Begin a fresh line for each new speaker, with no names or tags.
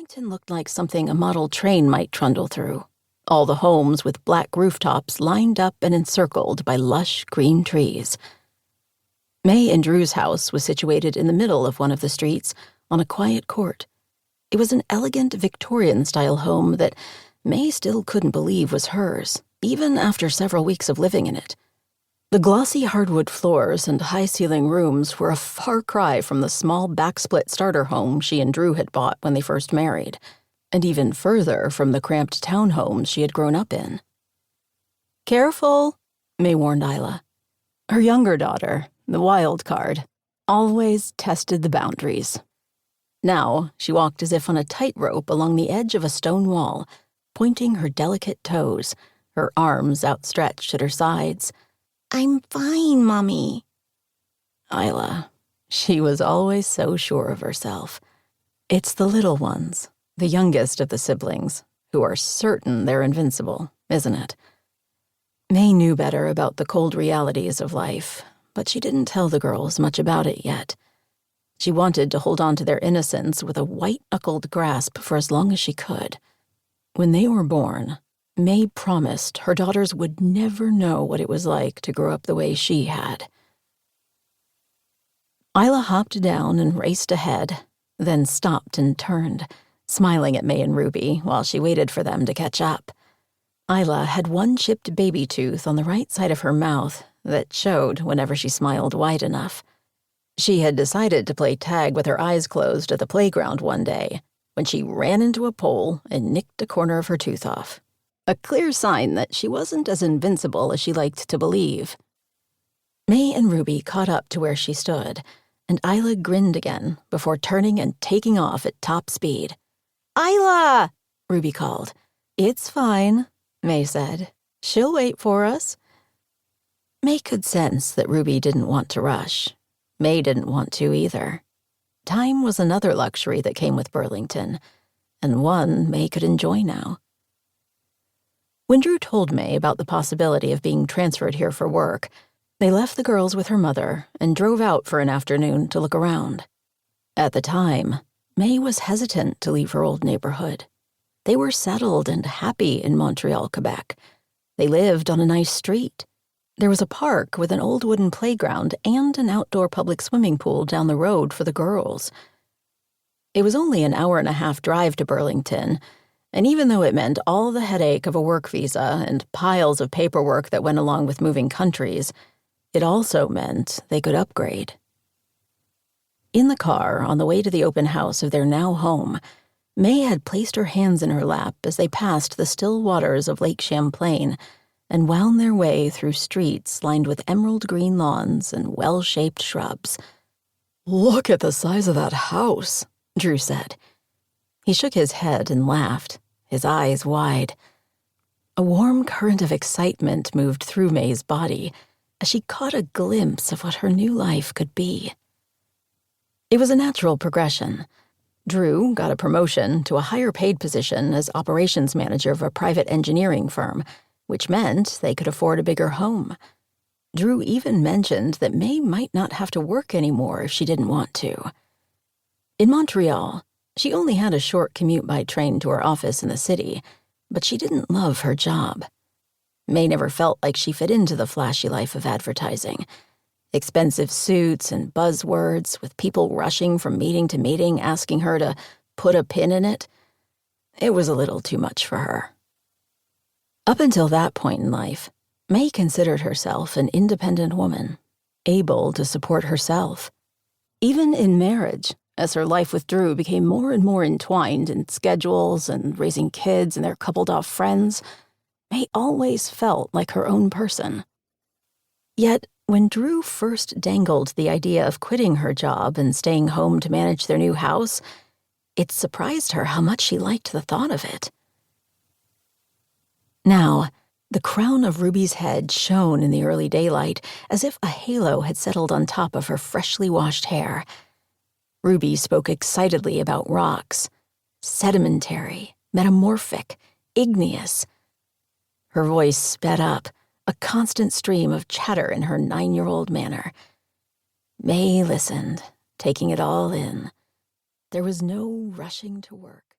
Burlington looked like something a model train might trundle through. All the homes with black rooftops lined up and encircled by lush green trees. Mae and Drew's house was situated in the middle of one of the streets on a quiet court. It was an elegant Victorian-style home that Mae still couldn't believe was hers, even after several weeks of living in it. The glossy hardwood floors and high-ceiling rooms were a far cry from the small backsplit starter home she and Drew had bought when they first married, and even further from the cramped townhomes she had grown up in. "Careful," Mae warned Isla. Her younger daughter, the wild card, always tested the boundaries. Now she walked as if on a tightrope along the edge of a stone wall, pointing her delicate toes, her arms outstretched at her sides. "I'm fine, Mommy." Isla, she was always so sure of herself. It's the little ones, the youngest of the siblings, who are certain they're invincible, isn't it? Mae knew better about the cold realities of life, but she didn't tell the girls much about it yet. She wanted to hold on to their innocence with a white-knuckled grasp for as long as she could. When they were born, Mae promised her daughters would never know what it was like to grow up the way she had. Isla hopped down and raced ahead, then stopped and turned, smiling at Mae and Ruby while she waited for them to catch up. Isla had one chipped baby tooth on the right side of her mouth that showed whenever she smiled wide enough. She had decided to play tag with her eyes closed at the playground one day when she ran into a pole and nicked a corner of her tooth off. A clear sign that she wasn't as invincible as she liked to believe. Mae and Ruby caught up to where she stood, and Isla grinned again before turning and taking off at top speed. "Isla!" Ruby called. "It's fine," Mae said. "She'll wait for us." Mae could sense that Ruby didn't want to rush. Mae didn't want to either. Time was another luxury that came with Burlington, and one Mae could enjoy now. When Drew told Mae about the possibility of being transferred here for work, they left the girls with her mother and drove out for an afternoon to look around. At the time, Mae was hesitant to leave her old neighborhood. They were settled and happy in Montreal, Quebec. They lived on a nice street. There was a park with an old wooden playground and an outdoor public swimming pool down the road for the girls. It was only an hour-and-a-half drive to Burlington, and even though it meant all the headache of a work visa and piles of paperwork that went along with moving countries, it also meant they could upgrade. In the car, on the way to the open house of their now home, Mae had placed her hands in her lap as they passed the still waters of Lake Champlain and wound their way through streets lined with emerald green lawns and well-shaped shrubs. "Look at the size of that house," Drew said. He shook his head and laughed, his eyes wide. A warm current of excitement moved through Mae's body as she caught a glimpse of what her new life could be. It was a natural progression. Drew got a promotion to a higher-paid position as operations manager of a private engineering firm, which meant they could afford a bigger home. Drew even mentioned that Mae might not have to work anymore if she didn't want to. In Montreal, she only had a short commute by train to her office in the city, but she didn't love her job. Mae never felt like she fit into the flashy life of advertising. Expensive suits and buzzwords, with people rushing from meeting to meeting asking her to put a pin in it. It was a little too much for her. Up until that point in life, Mae considered herself an independent woman, able to support herself. Even in marriage, as her life with Drew became more and more entwined in schedules and raising kids and their coupled-off friends, Mae always felt like her own person. Yet, when Drew first dangled the idea of quitting her job and staying home to manage their new house, it surprised her how much she liked the thought of it. Now, the crown of Ruby's head shone in the early daylight as if a halo had settled on top of her freshly washed hair. Ruby spoke excitedly about rocks. Sedimentary, metamorphic, igneous. Her voice sped up, a constant stream of chatter in her 9-year-old manner. Mae listened, taking it all in. There was no rushing to work.